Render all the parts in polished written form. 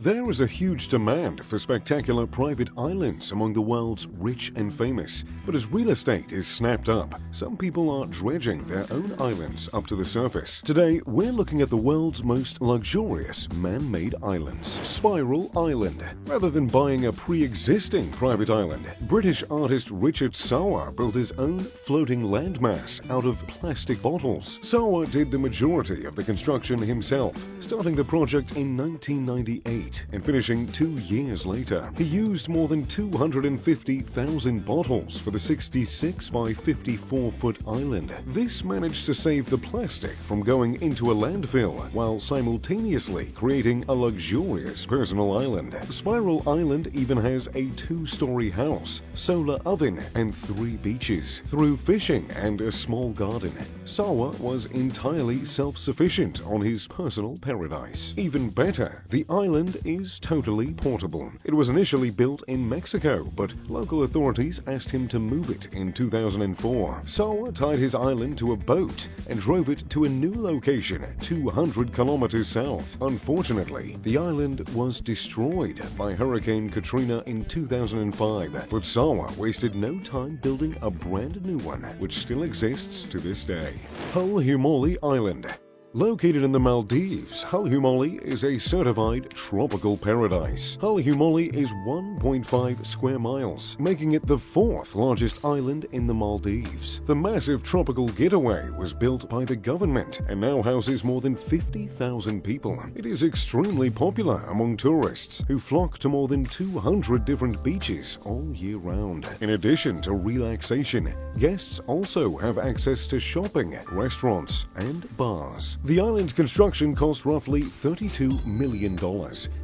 There is a huge demand for spectacular private islands among the world's rich and famous, but as real estate is snapped up, some people are dredging their own islands up to the surface. Today, we're looking at the world's most luxurious man-made islands, Spiral Island. Rather than buying a pre-existing private island, British artist Richard Sawa built his own floating landmass out of plastic bottles. Sawa did the majority of the construction himself, starting the project in 1998. And finishing 2 years later. He used more than 250,000 bottles for the 66 by 54-foot island. This managed to save the plastic from going into a landfill while simultaneously creating a luxurious personal island. Spiral Island even has a 2-story house, solar oven, and 3 beaches. Through fishing and a small garden, Sawa was entirely self-sufficient on his personal paradise. Even better, the island is totally portable. It was initially built in Mexico, but local authorities asked him to move it in 2004. Sawa tied his island to a boat and drove it to a new location 200 kilometers south. Unfortunately, the island was destroyed by Hurricane Katrina in 2005, but Sawa wasted no time building a brand new one, which still exists to this day. Hulhumalii Island. Located in the Maldives, Hulhumalii is a certified tropical paradise. Hulhumalii is 1.5 square miles, making it the 4th largest island in the Maldives. The massive tropical getaway was built by the government and now houses more than 50,000 people. It is extremely popular among tourists who flock to more than 200 different beaches all year round. In addition to relaxation, guests also have access to shopping, restaurants, and bars. The island's construction cost roughly $32 million,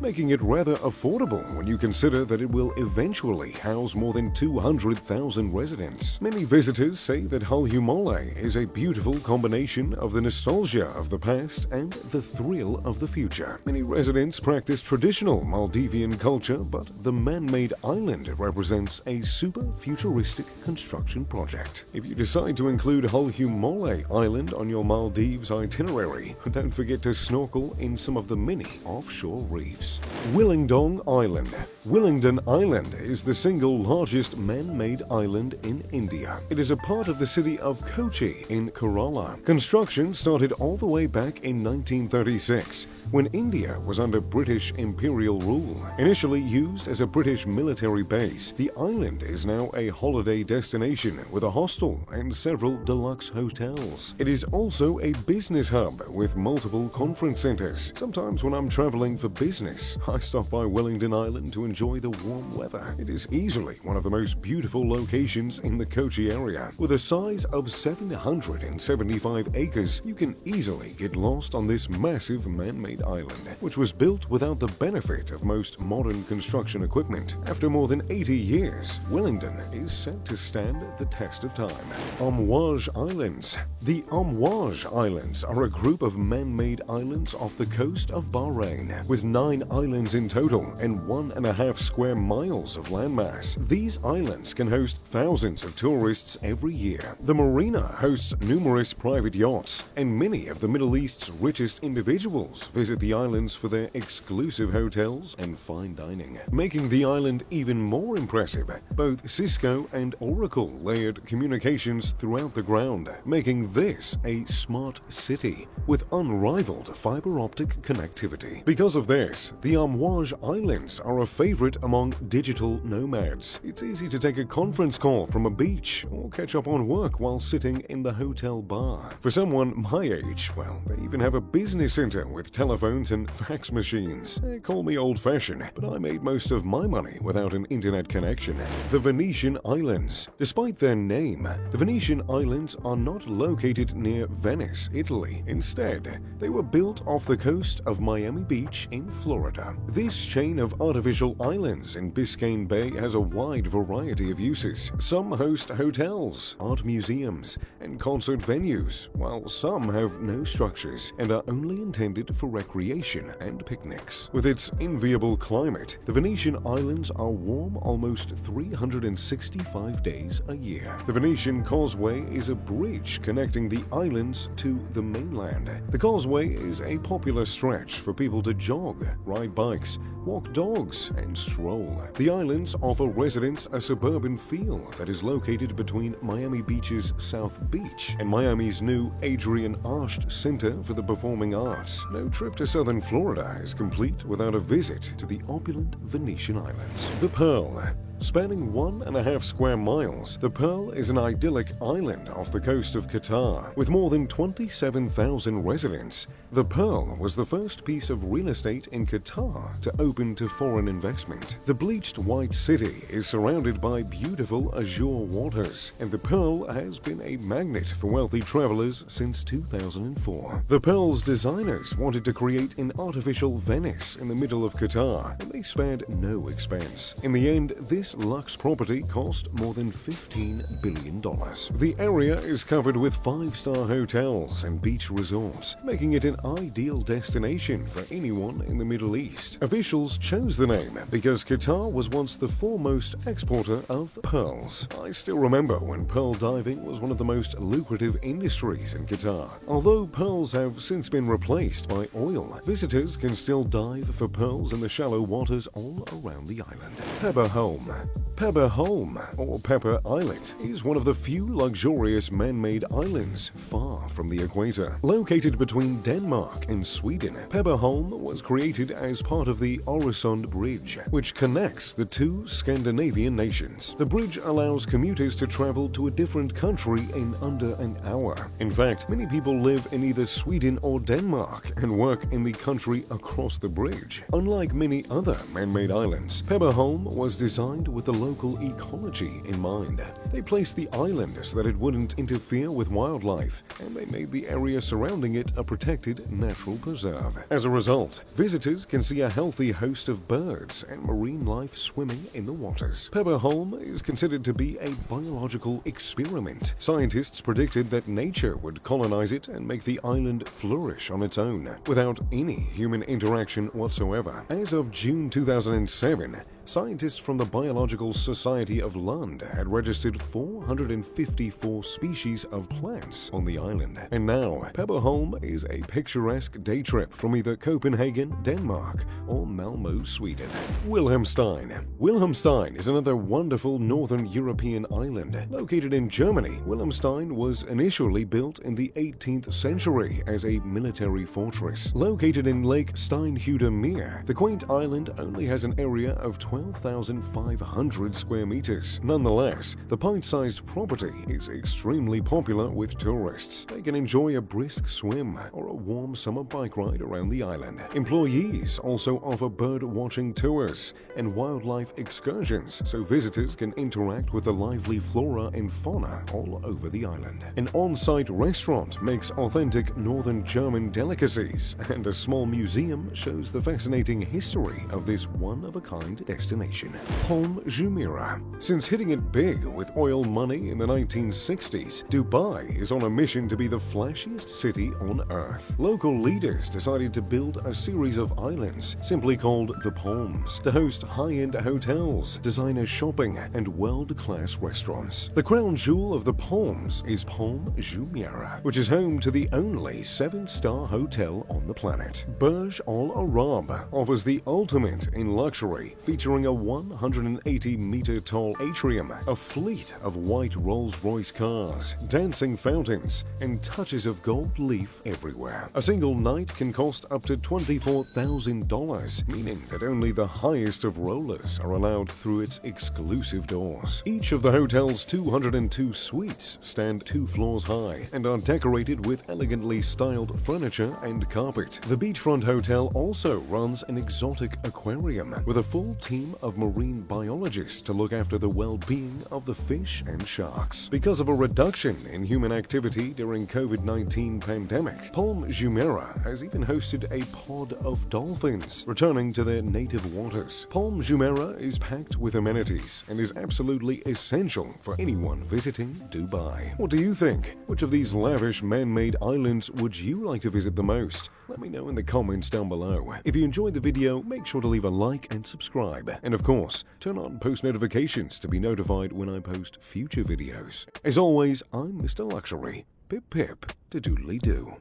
making it rather affordable when you consider that it will eventually house more than 200,000 residents. Many visitors say that Hulhumalii is a beautiful combination of the nostalgia of the past and the thrill of the future. Many residents practice traditional Maldivian culture, but the man-made island represents a super futuristic construction project. If you decide to include Hulhumalii Island on your Maldives itinerary, don't forget to snorkel in some of the many offshore reefs. Willingdong Island. Willingdon Island is the single largest man-made island in India. It is a part of the city of Kochi in Kerala. Construction started all the way back in 1936, when India was under British imperial rule. Initially used as a British military base, the island is now a holiday destination with a hostel and several deluxe hotels. It is also a business hub with multiple conference centers. Sometimes when I'm traveling for business, I stop by Willingdon Island to enjoy the warm weather. It is easily one of the most beautiful locations in the Kochi area. With a size of 775 acres, you can easily get lost on this massive man-made island, which was built without the benefit of most modern construction equipment. After more than 80 years, Willingdon is set to stand the test of time. Amouage Islands. The Amouage Islands are a group of man-made islands off the coast of Bahrain, with 9 islands in total and 1.5 square miles of landmass. These islands can host thousands of tourists every year. The marina hosts numerous private yachts, and many of the Middle East's richest individuals visit the islands for their exclusive hotels and fine dining. Making the island even more impressive, both Cisco and Oracle layered communications throughout the ground, making this a smart city with unrivaled fiber optic connectivity. Because of this, the Amouage Islands are a favorite among digital nomads. It's easy to take a conference call from a beach or catch up on work while sitting in the hotel bar. For someone my age, well, they even have a business center with telephones and fax machines. They call me old-fashioned, but I made most of my money without an internet connection. The Venetian Islands. Despite their name, the Venetian Islands are not located near Venice, Italy. Instead, they were built off the coast of Miami Beach in Florida. This chain of artificial islands in Biscayne Bay has a wide variety of uses. Some host hotels, art museums, and concert venues, while some have no structures and are only intended for recreation and picnics. With its enviable climate, the Venetian islands are warm almost 365 days a year. The Venetian Causeway is a bridge connecting the islands to the mainland. The causeway is a popular stretch for people to jog, ride bikes, walk dogs, and stroll. The islands offer residents a suburban feel that is located between Miami Beach's South Beach and Miami's new Adrian Arsht Center for the Performing Arts. No trip to southern Florida is complete without a visit to the opulent Venetian islands. The Pearl. Spanning 1.5 square miles, the Pearl is an idyllic island off the coast of Qatar. With more than 27,000 residents, the Pearl was the first piece of real estate in Qatar to open to foreign investment. The bleached white city is surrounded by beautiful azure waters, and the Pearl has been a magnet for wealthy travelers since 2004. The Pearl's designers wanted to create an artificial Venice in the middle of Qatar, and they spared no expense. In the end, this luxe property cost more than $15 billion. The area is covered with 5-star hotels and beach resorts, making it an ideal destination for anyone in the Middle East. Officials chose the name because Qatar was once the foremost exporter of pearls. I still remember when pearl diving was one of the most lucrative industries in Qatar. Although pearls have since been replaced by oil, visitors can still dive for pearls in the shallow waters all around the island. Pebber Home. Pebber Home, or Pebber Islet, is one of the few luxurious man-made islands far from the equator. Located between Denmark and Sweden, Pebber Home was created as part of the Øresund Bridge, which connects the two Scandinavian nations. The bridge allows commuters to travel to a different country in under an hour. In fact, many people live in either Sweden or Denmark and work in the country across the bridge. Unlike many other man-made islands, Pebber Home was designed with the local ecology in mind. They placed the island so that it wouldn't interfere with wildlife, and they made the area surrounding it a protected natural preserve. As a result, visitors can see a healthy host of birds and marine life swimming in the waters. Pebber Home is considered to be a biological experiment. Scientists predicted that nature would colonize it and make the island flourish on its own, without any human interaction whatsoever. As of June 2007, scientists from the Biological Society of Lund had registered 454 species of plants on the island. And now, Pebber Home is a picturesque day trip from either Copenhagen, Denmark, or Malmö, Sweden. Wilhelmstein. Wilhelmstein is another wonderful northern European island. Located in Germany, Wilhelmstein was initially built in the 18th century as a military fortress. Located in Lake Steinhuder Meer, the quaint island only has an area of 12,500 square meters. Nonetheless, the pint-sized property is extremely popular with tourists. They can enjoy a brisk swim or a warm summer bike ride around the island. Employees also offer bird-watching tours and wildlife excursions, so visitors can interact with the lively flora and fauna all over the island. An on-site restaurant makes authentic northern German delicacies, and a small museum shows the fascinating history of this one-of-a-kind destination. Palm Jumeirah. Since hitting it big with oil money in the 1960s, Dubai is on a mission to be the flashiest city on Earth. Local leaders decided to build a series of islands, simply called the Palms, to host high-end hotels, designer shopping, and world-class restaurants. The crown jewel of the Palms is Palm Jumeirah, which is home to the only 7-star hotel on the planet. Burj Al Arab offers the ultimate in luxury, featuring a 180-meter-tall atrium, a fleet of white Rolls-Royce cars, dancing fountains, and touches of gold leaf everywhere. A single night can cost up to $24,000, meaning that only the highest of rollers are allowed through its exclusive doors. Each of the hotel's 202 suites stand 2 floors high and are decorated with elegantly styled furniture and carpet. The beachfront hotel also runs an exotic aquarium with a full team of marine biologists to look after the well-being of the fish and sharks. Because of a reduction in human activity during COVID-19 pandemic, Palm Jumeirah has even hosted a pod of dolphins returning to their native waters. Palm Jumeirah is packed with amenities and is absolutely essential for anyone visiting Dubai. What do you think? Which of these lavish man-made islands would you like to visit the most? Let me know in the comments down below. If you enjoyed the video, make sure to leave a like and subscribe. And of course, turn on post notifications to be notified when I post future videos. As always, I'm Mr. Luxury. Pip pip to doodly do.